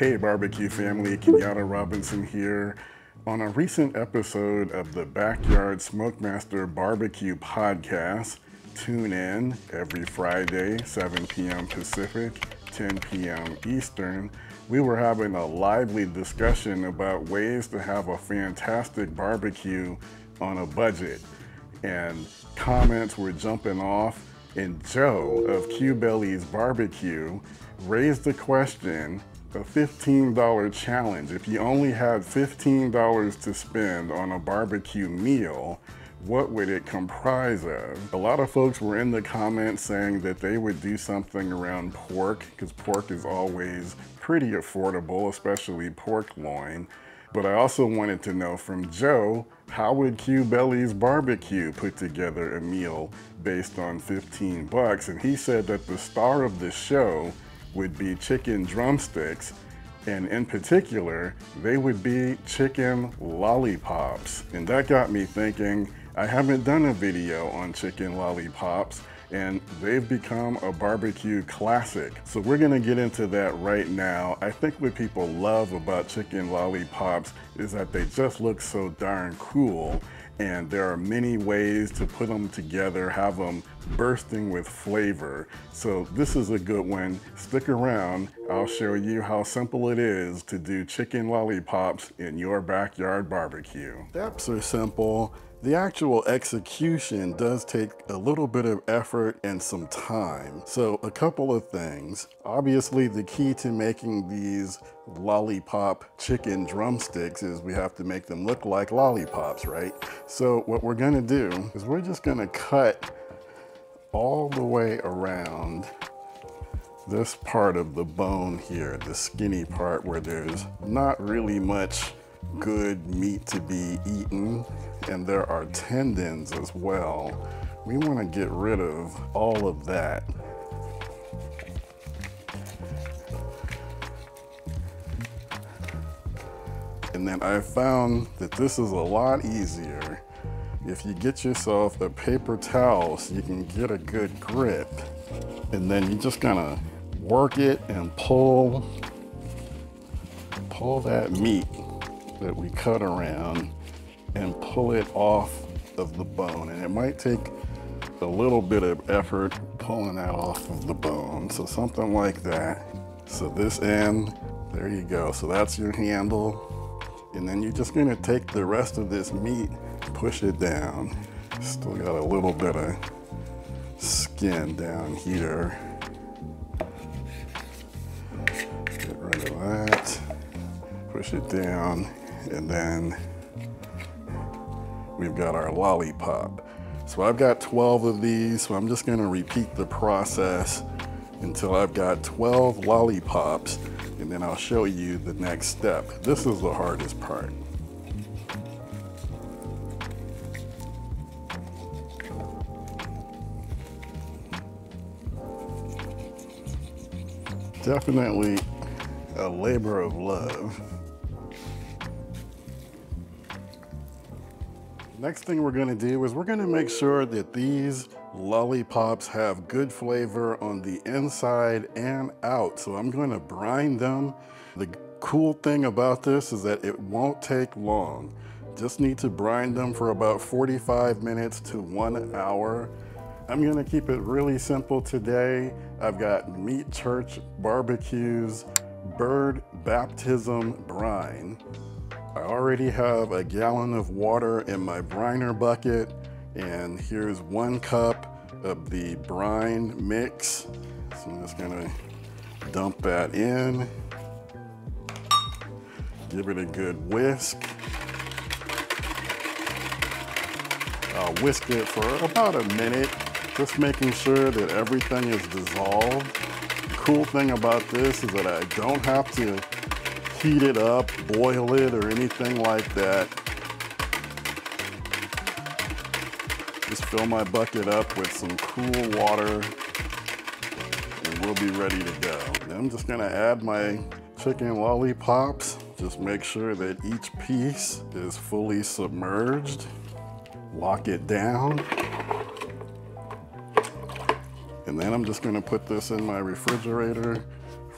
Hey barbecue family, Kenyatta Robinson here. On a recent episode of the Backyard SmokeMaster Barbecue podcast, tune in every Friday, 7 p.m. Pacific, 10 p.m. Eastern. We were having a lively discussion about ways to have a fantastic barbecue on a budget. And comments were jumping off, and Joe of Q-Belly's Barbecue raised the question, a $15 challenge. If you only had $15 to spend on a barbecue meal, what would it comprise of? A lot of folks were in the comments saying that they would do something around pork, because pork is always pretty affordable, especially pork loin. But I also wanted to know from Joe, how would Q-Belly's Barbecue put together a meal based on 15 bucks? And he said that the star of the show would be chicken drumsticks, and in particular, they would be chicken lollipops. And that got me thinking, I haven't done a video on chicken lollipops, and they've become a barbecue classic. So we're gonna get into that right now. I think what people love about chicken lollipops is that they just look so darn cool, and there are many ways to put them together, have them bursting with flavor. So this is a good one. Stick around. I'll show you how simple it is to do chicken lollipops in your backyard barbecue. Steps are simple. The actual execution does take a little bit of effort and some time. So a couple of things. Obviously, the key to making these lollipop chicken drumsticks is we have to make them look like lollipops, right? So what we're gonna do is we're just gonna cut all the way around this part of the bone here, the skinny part where there's not really much good meat to be eaten, and there are tendons as well. We want to get rid of all of that. And then I found that this is a lot easier if you get yourself a paper towel so you can get a good grip. And then you just gonna work it and pull that meat that we cut around and pull it off of the bone. And it might take a little bit of effort pulling that off of the bone. So something like that. So this end, there you go. So that's your handle. And then you're just gonna take the rest of this meat, push it down. Still got a little bit of skin down here. Get rid of that. Push it down. And then we've got our lollipop. So I've got 12 of these, so I'm just gonna repeat the process until I've got 12 lollipops, and then I'll show you the next step. This is the hardest part. Definitely a labor of love. Next thing we're gonna do is we're gonna make sure that these lollipops have good flavor on the inside and out. So I'm gonna brine them. The cool thing about this is that it won't take long. Just need to brine them for about 45 minutes to 1 hour. I'm gonna keep it really simple today. I've got Meat Church Barbecue's Bird Baptism Brine. I already have a gallon of water in my briner bucket, and here's 1 cup of the brine mix. So I'm just gonna dump that in, give it a good whisk. I'll whisk it for about a minute, just making sure that everything is dissolved. The cool thing about this is that I don't have to heat it up, boil it, or anything like that. Just fill my bucket up with some cool water and we'll be ready to go. And I'm just gonna add my chicken lollipops. Just make sure that each piece is fully submerged. Lock it down. And then I'm just gonna put this in my refrigerator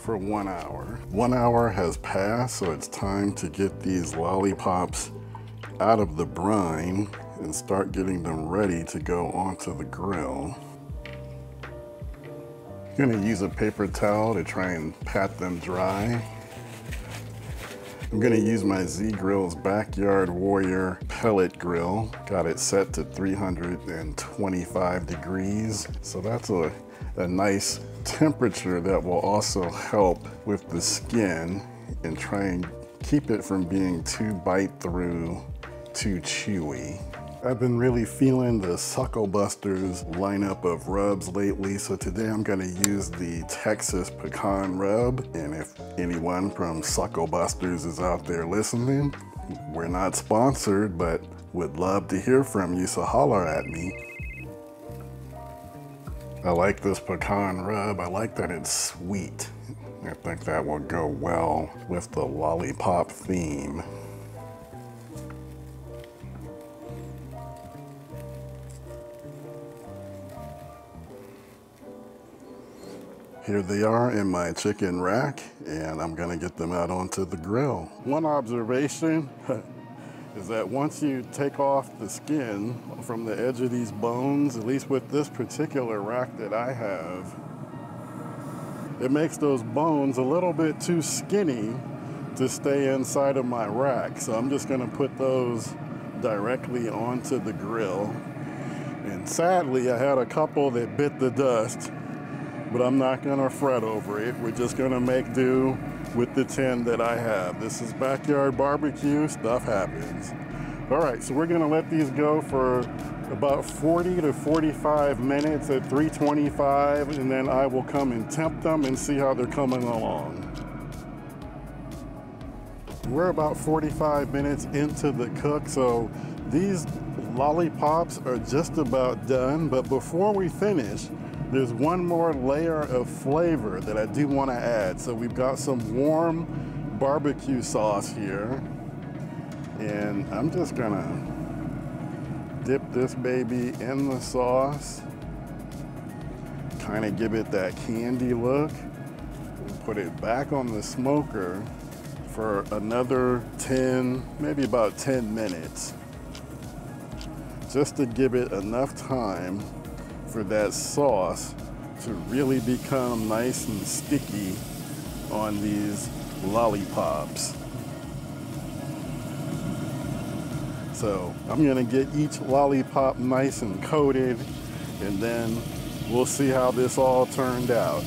for 1 hour. 1 hour has passed, so it's time to get these lollipops out of the brine and start getting them ready to go onto the grill. I'm gonna use a paper towel to try and pat them dry. I'm gonna use my Z-Grill's Backyard Warrior pellet grill. Got it set to 325 degrees. So that's a nice temperature that will also help with the skin and try and keep it from being too bite through, too chewy. I've been really feeling the Suckle Busters lineup of rubs lately, so today I'm gonna use the Texas Pecan Rub. And if anyone from Suckle Busters is out there listening, we're not sponsored, but would love to hear from you, so holler at me. I like this pecan rub. I like that it's sweet. I think that will go well with the lollipop theme. Here they are in my chicken rack, and I'm gonna get them out onto the grill. One observation is that once you take off the skin from the edge of these bones, at least with this particular rack that I have, it makes those bones a little bit too skinny to stay inside of my rack. So I'm just gonna put those directly onto the grill. And sadly, I had a couple that bit the dust, but I'm not gonna fret over it. We're just gonna make do with the 10 that I have. This is backyard barbecue, stuff happens. All right, so we're gonna let these go for about 40 to 45 minutes at 325, and then I will come and temp them and see how they're coming along. We're about 45 minutes into the cook, so these lollipops are just about done, but before we finish, there's one more layer of flavor that I do want to add. So we've got some warm barbecue sauce here, and I'm just gonna dip this baby in the sauce, kind of give it that candy look, and put it back on the smoker for another 10, maybe about 10 minutes, just to give it enough time for that sauce to really become nice and sticky on these lollipops. So I'm gonna get each lollipop nice and coated, and then we'll see how this all turned out.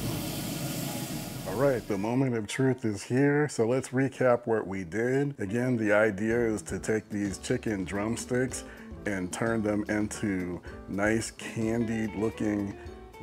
All right, the moment of truth is here. So let's recap what we did. Again, the idea is to take these chicken drumsticks and turn them into nice candied looking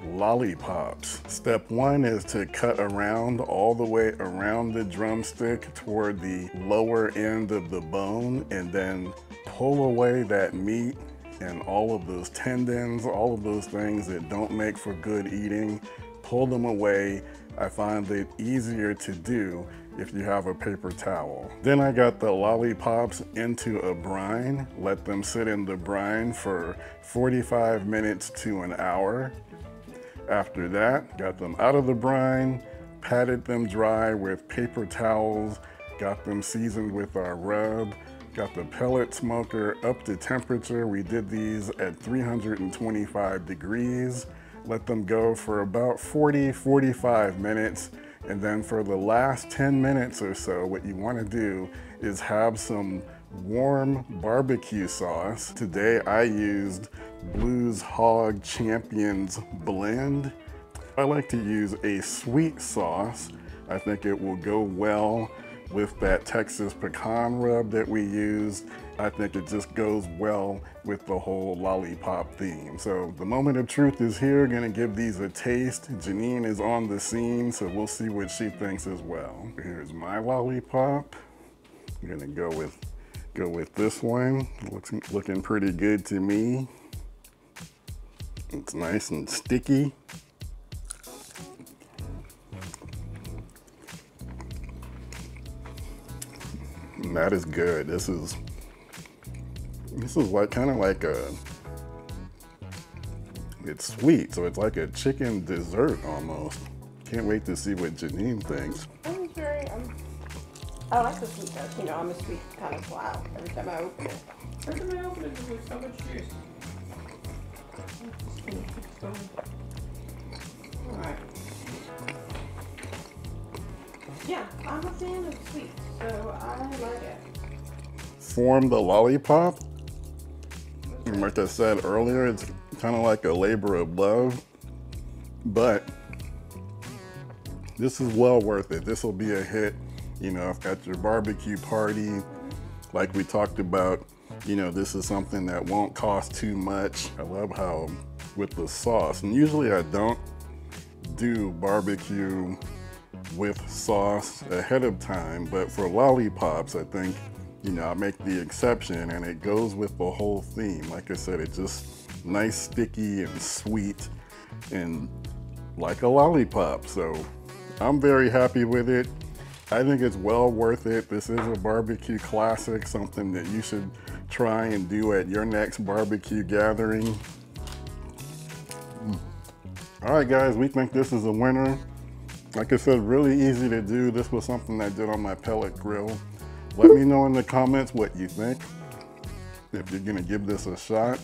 lollipops. Step one is to cut around all the way around the drumstick toward the lower end of the bone, and then pull away that meat and all of those tendons, all of those things that don't make for good eating. Pull them away. I find it easier to do if you have a paper towel. Then I got the lollipops into a brine, let them sit in the brine for 45 minutes to an hour. After that, got them out of the brine, patted them dry with paper towels, got them seasoned with our rub, got the pellet smoker up to temperature. We did these at 325 degrees. Let them go for about 40-45 minutes. And then for the last 10 minutes or so, what you want to do is have some warm barbecue sauce. Today I used Blues Hog Champions Blend. I like to use a sweet sauce. I think it will go well with that Texas pecan rub that we used. I think it just goes well with the whole lollipop theme. So the moment of truth is here. Gonna give these a taste. Janine is on the scene, so we'll see what she thinks as well. Here's my lollipop. I'm gonna go with this one. Looking pretty good to me. It's nice and sticky. And that is good. This is like kind of like it's sweet, so it's like a chicken dessert almost. Can't wait to see what Janine thinks. I like the sweetness. You know, I'm a sweet kind of wow every time I open it. Every time I open it, there's so much juice. Alright. Yeah, I'm a fan of sweet, so I like it. Form the lollipop. And like I said earlier, it's kind of like a labor of love, but this is well worth it. This will be a hit, you know, at your barbecue party. Like we talked about, you know, this is something that won't cost too much. I love how with the sauce, and usually I don't do barbecue with sauce ahead of time, but for lollipops, I think, you know, I make the exception, and it goes with the whole theme. Like I said, it's just nice, sticky, and sweet, and like a lollipop. So I'm very happy with it. I think it's well worth it. This is a barbecue classic, something that you should try and do at your next barbecue gathering. All right, guys, we think this is a winner. Like I said, really easy to do. This was something I did on my pellet grill. Let me know in the comments what you think, if you're gonna give this a shot,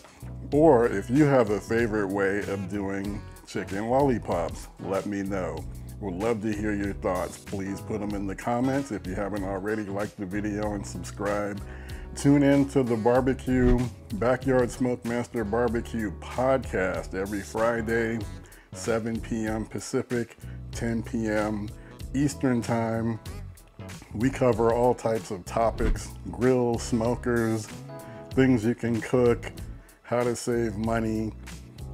or if you have a favorite way of doing chicken lollipops, let me know. Would love to hear your thoughts. Please put them in the comments. If you haven't already, like the video and subscribe. Tune in to the Backyard SmokeMaster Barbecue podcast every Friday, 7 p.m. Pacific, 10 p.m. Eastern Time. We cover all types of topics: grills, smokers, things you can cook, how to save money,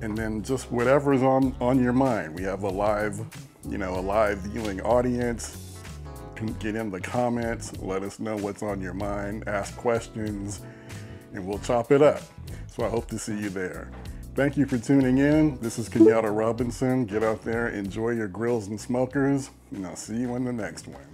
and then just whatever's on your mind. We have a live viewing audience. You can get in the comments, let us know what's on your mind, ask questions, and we'll chop it up. So I hope to see you there. Thank you for tuning in. This is Kenyatta Robinson. Get out there, enjoy your grills and smokers, and I'll see you in the next one.